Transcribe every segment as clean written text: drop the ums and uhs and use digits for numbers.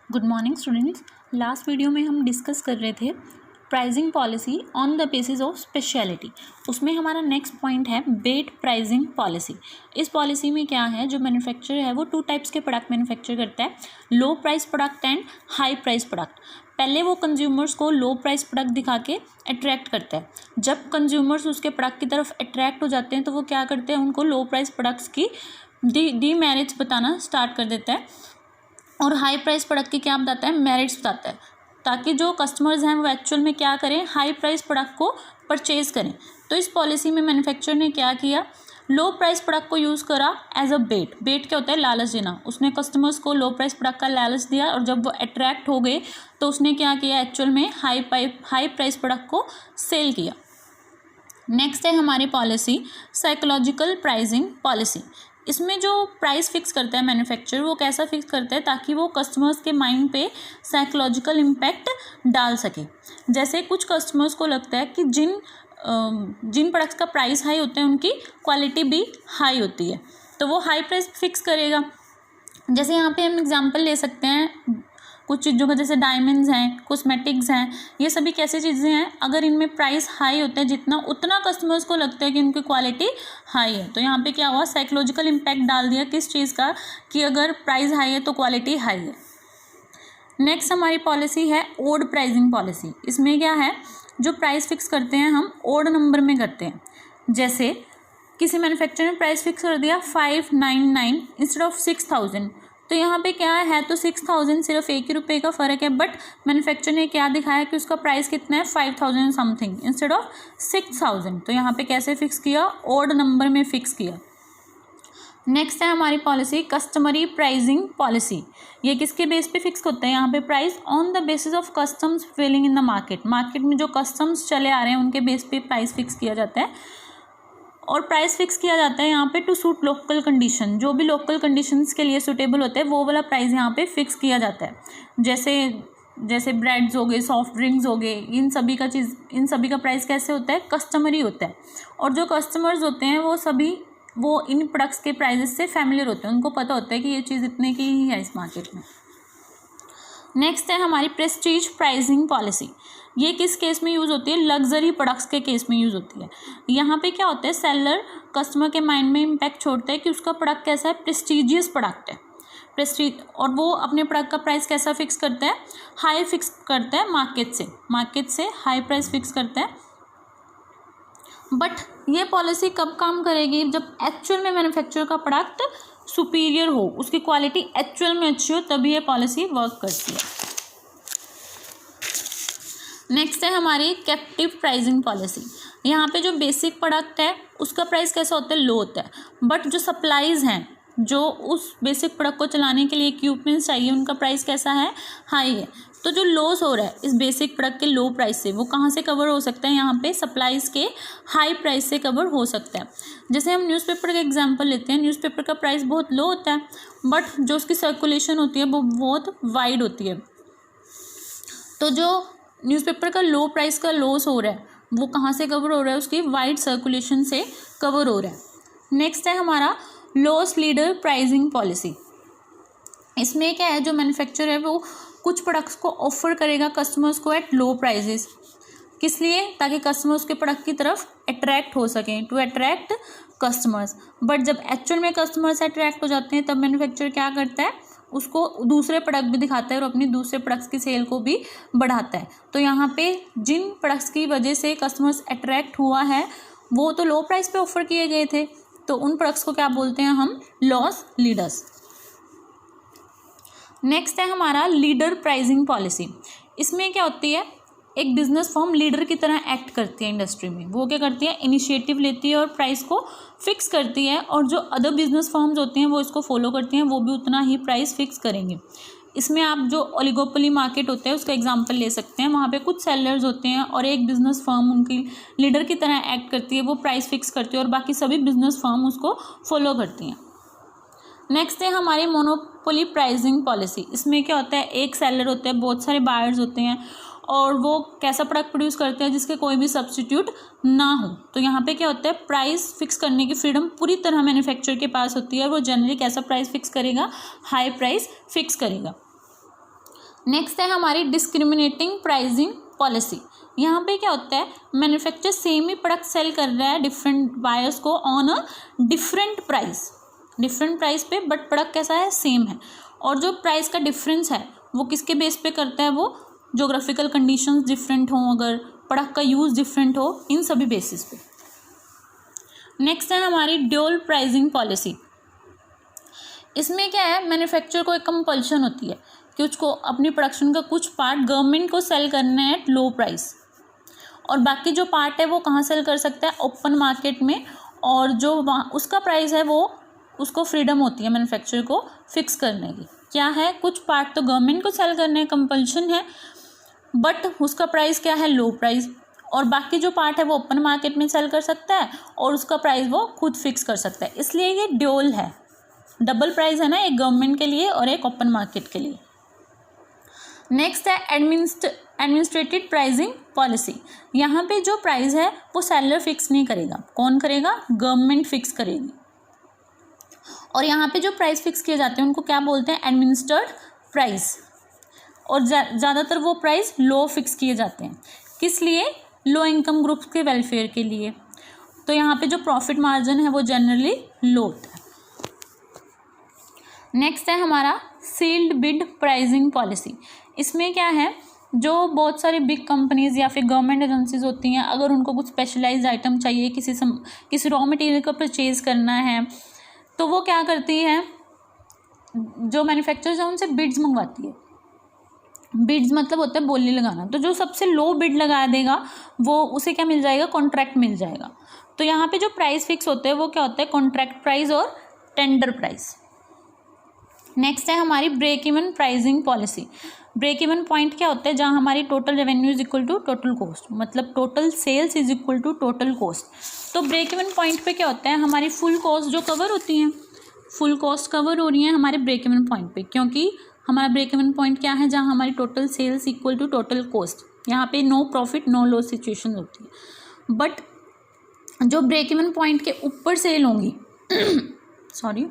Good morning students. Last video में हम discuss कर रहे थे pricing policy on the basis of speciality. उसमें हमारा नेक्स्ट पॉइंट है बेट प्राइसिंग पॉलिसी। इस पॉलिसी में क्या है, जो मैन्युफैक्चरर है वो टू टाइप्स के प्रोडक्ट मैन्युफैक्चर करता है, लो price product and high price product. पहले वो कंज्यूमर्स को लो प्राइस प्रोडक्ट दिखा के अट्रैक्ट करता है। जब कंज्यूमर्स उसके प्रोडक्ट की तरफ अट्रैक्ट हो जाते हैं तो वो क्या करते हैं, उनको लो प्राइस प्रोडक्ट्स की डीमेरिट्स बताना स्टार्ट कर देता है, और हाई प्राइस प्रोडक्ट की क्या बताता है, मेरिट्स बताता है, ताकि जो कस्टमर्स हैं वो एक्चुअल में क्या करें, हाई प्राइस प्रोडक्ट को परचेज़ करें। तो इस पॉलिसी में मैन्युफैक्चरर ने क्या किया, लो प्राइस प्रोडक्ट को यूज़ करा एज अ बेट। बेट क्या होता है, लालच देना। उसने कस्टमर्स को लो प्राइस प्रोडक्ट का लालच दिया, और जब वो अट्रैक्ट हो गए तो उसने क्या किया, एक्चुअल में हाई प्राइस प्रोडक्ट को सेल किया। नेक्स्ट है हमारी पॉलिसी साइकोलॉजिकल प्राइसिंग पॉलिसी। इसमें जो प्राइस फिक्स करता है मैन्युफैक्चरर, वो कैसा फिक्स करता है ताकि वो कस्टमर्स के माइंड पे साइकोलॉजिकल इम्पैक्ट डाल सके। जैसे कुछ कस्टमर्स को लगता है कि जिन प्रोडक्ट्स का प्राइस हाई होता है उनकी क्वालिटी भी हाई होती है, तो वो हाई प्राइस फिक्स करेगा। जैसे यहाँ पे हम एग्जांपल ले सकते हैं कुछ चीज़ों का, जैसे डायमंड्स हैं, कॉस्मेटिक्स हैं, ये सभी कैसी चीज़ें हैं, अगर इनमें प्राइस हाई होता है जितना, उतना कस्टमर्स को लगता है कि इनकी क्वालिटी हाई है। तो यहाँ पे क्या हुआ, साइकोलॉजिकल इम्पैक्ट डाल दिया किस चीज़ का, कि अगर प्राइस हाई है तो क्वालिटी हाई है। नेक्स्ट हमारी पॉलिसी है ओड प्राइसिंग पॉलिसी। इसमें क्या है, जो प्राइस फिक्स करते हैं हम ओड नंबर में करते हैं। जैसे किसी मैन्युफैक्चरर ने प्राइस फिक्स कर दिया 599 इंस्टेड ऑफ 6000, तो यहाँ पे क्या है तो 6000 सिर्फ एक ही रुपये का फ़र्क है, बट मैन्युफैक्चरर ने क्या दिखाया कि उसका प्राइस कितना है 5000 समथिंग इंस्टेड ऑफ 6000। तो यहाँ पे कैसे फिक्स किया, ओड नंबर में फिक्स किया। नेक्स्ट है हमारी पॉलिसी कस्टमरी प्राइसिंग पॉलिसी। ये किसके बेस पे फिक्स होता है, यहाँ पे price on the basis of customs prevailing in the market. Market में जो कस्टम्स चले आ रहे हैं उनके बेस पे प्राइस फिक्स किया जाता है, और प्राइस फिक्स किया जाता है यहाँ पे टू सूट लोकल कंडीशन। जो भी लोकल कंडीशंस के लिए सूटेबल होते हैं वो वाला प्राइस यहाँ पे फिक्स किया जाता है। जैसे ब्रेड्स हो गए, सॉफ्ट ड्रिंक्स हो गए, इन सभी का प्राइस कैसे होता है, कस्टमरी होता है। और जो कस्टमर्स होते हैं वो इन प्रोडक्ट्स के प्राइजेस से फैमिलियर होते हैं, उनको पता होता है कि ये चीज़ इतने की ही है इस मार्केट में। नेक्स्ट है हमारी प्रेस्टीज प्राइसिंग पॉलिसी। ये किस केस में यूज़ होती है, लग्जरी प्रोडक्ट्स के केस में यूज़ होती है। यहाँ पे क्या होता है, सेलर कस्टमर के माइंड में इम्पैक्ट छोड़ता है कि उसका प्रोडक्ट कैसा है, प्रेस्टीजियस प्रोडक्ट है, प्रेस्टीज। और वो अपने प्रोडक्ट का प्राइस कैसा फिक्स करता है, हाई फिक्स करता है मार्केट से हाई प्राइस फिक्स करता है। बट ये पॉलिसी कब काम करेगी, जब एक्चुअल में मैन्युफैक्चरर का प्रोडक्ट सुपीरियर हो, उसकी क्वालिटी एक्चुअल में अच्छी हो, तभी ये पॉलिसी वर्क करती है। नेक्स्ट है हमारी कैप्टिव प्राइसिंग पॉलिसी। यहाँ पे जो बेसिक प्रोडक्ट है उसका प्राइस कैसा होता है, लो होता है, बट जो सप्लाईज हैं, जो उस बेसिक प्रोडक्ट को चलाने के लिए इक्विपमेंट्स चाहिए, उनका प्राइस कैसा है, हाई है। तो जो लॉस हो रहा है इस बेसिक प्रोडक्ट के लो प्राइस से, वो कहाँ से कवर हो सकता है, यहाँ पे सप्लाईज के हाई प्राइस से कवर हो सकता है। जैसे हम न्यूज़पेपर का एग्जांपल लेते हैं, न्यूज़पेपर का प्राइस बहुत लो होता है, बट जो उसकी सर्कुलेशन होती है वो बहुत वाइड होती है। तो जो न्यूज़पेपर का लो प्राइस का लॉस हो रहा है वो कहाँ से कवर हो रहा है, उसकी वाइड सर्कुलेशन से कवर हो रहा है। नेक्स्ट है हमारा लॉस लीडर प्राइसिंग पॉलिसी। इसमें क्या है, जो मैन्युफैक्चरर है वो कुछ प्रोडक्ट्स को ऑफर करेगा कस्टमर्स को एट लो प्राइजेस। किस लिए, ताकि कस्टमर्स के प्रोडक्ट की तरफ अट्रैक्ट हो सकें, टू अट्रैक्ट कस्टमर्स। बट जब एक्चुअल में कस्टमर्स अट्रैक्ट हो जाते हैं तब मैन्युफैक्चरर क्या करता है, उसको दूसरे प्रोडक्ट भी दिखाता है और अपनी दूसरे प्रोडक्ट्स की सेल को भी बढ़ाता है। तो यहाँ पे जिन प्रोडक्ट्स की वजह से कस्टमर्स अट्रैक्ट हुआ है वो तो लो प्राइस पे ऑफर किए गए थे, तो उन प्रोडक्ट्स को क्या बोलते हैं हम, लॉस लीडर्स। नेक्स्ट है हमारा लीडर प्राइसिंग पॉलिसी। इसमें क्या होती है, एक बिजनेस फर्म लीडर की तरह एक्ट करती है इंडस्ट्री में। वो क्या करती है, इनिशिएटिव लेती है और प्राइस को फिक्स करती है, और जो अदर बिजनेस फर्म्स होती हैं वो इसको फॉलो करती हैं, वो भी उतना ही प्राइस फिक्स करेंगे। इसमें आप जो ओलिगोपोली मार्केट होता है उसका एग्जांपल ले सकते हैं। वहाँ पे कुछ सेलर्स होते हैं और एक बिजनेस फर्म उनकी लीडर की तरह एक्ट करती है, वो प्राइस फिक्स करती है और बाकी सभी बिजनेस फर्म उसको फॉलो करती हैं। नेक्स्ट है हमारी मोनोपोली प्राइसिंग पॉलिसी। इसमें क्या होता है, एक सेलर होता है, बहुत सारे बायर्स होते हैं, और वो कैसा प्रोडक्ट प्रोड्यूस करते हैं जिसके कोई भी सब्स्टिट्यूट ना हो। तो यहाँ पे क्या होता है, प्राइस फिक्स करने की फ्रीडम पूरी तरह मैन्युफैक्चरर के पास होती है, और वो जनरली कैसा प्राइस फिक्स करेगा, हाई प्राइस फिक्स करेगा। नेक्स्ट है हमारी डिस्क्रिमिनेटिंग प्राइसिंग पॉलिसी। यहाँ पे क्या होता है, मैन्युफैक्चरर सेम ही प्रोडक्ट सेल कर रहा है डिफरेंट बायर्स को ऑन अ डिफरेंट प्राइस पे, बट प्रोडक्ट कैसा है, सेम है। और जो प्राइस का डिफरेंस है वो किसके बेस पे करता है, वो जोग्राफिकल कंडीशंस डिफरेंट हों, अगर प्रोडक्ट का यूज़ डिफरेंट हो, इन सभी बेसिस पे। नेक्स्ट है हमारी ड्यूअल प्राइसिंग पॉलिसी। इसमें क्या है, मैन्युफैक्चरर को एक कंपल्शन होती है कि उसको अपनी प्रोडक्शन का कुछ पार्ट गवर्नमेंट को सेल करना है एट लो प्राइस, और बाकी जो पार्ट है वो कहाँ सेल कर सकता है, ओपन मार्केट में। और जो उसका प्राइस है वो उसको फ्रीडम होती है मैन्युफैक्चरर को फिक्स करने की। क्या है, कुछ पार्ट तो गवर्नमेंट को सेल करने का कंपल्शन है, बट उसका प्राइस क्या है, लो प्राइस, और बाकी जो पार्ट है वो ओपन मार्केट में सेल कर सकता है और उसका प्राइस वो खुद फिक्स कर सकता है। इसलिए ये ड्यूअल है, डबल प्राइस है ना, एक गवर्नमेंट के लिए और एक ओपन मार्केट के लिए। नेक्स्ट है एडमिनिस्ट्रेटिव प्राइसिंग पॉलिसी। यहाँ पे जो प्राइस है वो सेलर फिक्स नहीं करेगा, कौन करेगा, गवर्नमेंट फिक्स करेगी। और यहाँ पे जो प्राइस फिक्स किए जाते हैं उनको क्या बोलते हैं, एडमिनिस्टर्ड प्राइस। और ज़्यादातर वो प्राइस लो फिक्स किए जाते हैं, किस लिए, लो इनकम ग्रुप्स के वेलफेयर के लिए। तो यहाँ पे जो प्रॉफिट मार्जिन है वो जनरली लो होता है। नेक्स्ट है हमारा सील्ड बिड प्राइसिंग पॉलिसी। इसमें क्या है, जो बहुत सारी बिग कंपनीज या फिर गवर्नमेंट एजेंसीज होती हैं, अगर उनको कुछ स्पेशलाइज्ड आइटम चाहिए, किसी रॉ मटेरियल का परचेज़ करना है, तो वो क्या करती है, जो मैन्युफैक्चरर्स हैं उनसे बिड्स मंगवाती है। बिड्स मतलब होता है बोली लगाना। तो जो सबसे लो बिड लगा देगा वो उसे क्या मिल जाएगा, कॉन्ट्रैक्ट मिल जाएगा। तो यहाँ पे जो प्राइस फिक्स होते हैं वो क्या होता है, कॉन्ट्रैक्ट प्राइस और टेंडर प्राइस। नेक्स्ट है हमारी break even pricing policy. Break even point क्या होता है, जहाँ हमारी total revenue is equal to total cost, मतलब total sales is equal to total cost. तो ब्रेक इवन पॉइंट पे क्या होता है, हमारी फुल कॉस्ट जो कवर होती हैं, फुल कॉस्ट कवर हो रही है हमारे ब्रेक इवन पॉइंट पे, क्योंकि हमारा ब्रेक इवन पॉइंट क्या है, जहाँ हमारी total sales equal to total cost, यहाँ पे no profit no loss situation होती है। बट जो ब्रेक इवन पॉइंट के ऊपर सेल होंगी सॉरी,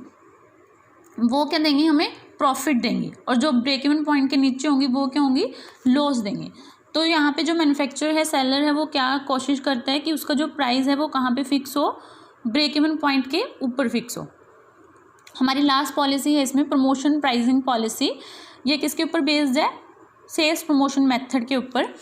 वो क्या देंगी, हमें प्रॉफिट देंगी, और जो ब्रेक इवन पॉइंट के नीचे होंगी वो क्या होंगी, लॉस देंगे। तो यहाँ पे जो मैन्युफैक्चरर है, सेलर है, वो क्या कोशिश करता है कि उसका जो प्राइस है वो कहाँ पे फिक्स हो, ब्रेक इवन पॉइंट के ऊपर फिक्स हो। हमारी लास्ट पॉलिसी है इसमें प्रमोशन प्राइसिंग पॉलिसी। ये किसके ऊपर बेस्ड है, सेल्स प्रमोशन मेथड के ऊपर।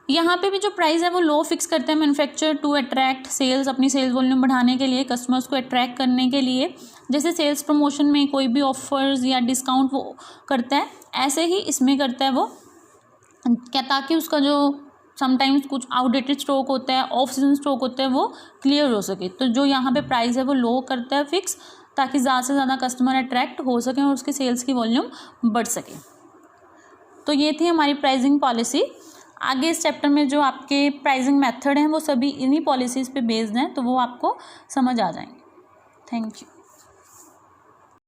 यहाँ पे भी जो प्राइस है वो लो फिक्स करते हैं मैन्युफैक्चरर टू अट्रैक्ट सेल्स, अपनी सेल्स वॉल्यूम बढ़ाने के लिए, कस्टमर्स को अट्रैक्ट करने के लिए। जैसे सेल्स प्रमोशन में कोई भी ऑफर्स या डिस्काउंट वो करता है, ऐसे ही इसमें करता है वो क्या, ताकि उसका जो समटाइम्स कुछ आउटडेटेड स्टॉक होता है, ऑफ सीजन स्टॉक होता है, वो क्लियर हो सके। तो जो यहाँ पे प्राइस है वो लो करता है फिक्स, ताकि ज़्यादा से ज़्यादा कस्टमर अट्रैक्ट हो सकें और उसकी सेल्स की वॉल्यूम बढ़ सके। तो ये थी हमारी प्राइसिंग पॉलिसी। आगे इस चैप्टर में जो आपके प्राइसिंग मेथड हैं वो सभी इन्हीं पॉलिसीज़ पे बेस्ड हैं, तो वो आपको समझ आ जाएंगे। Thank you.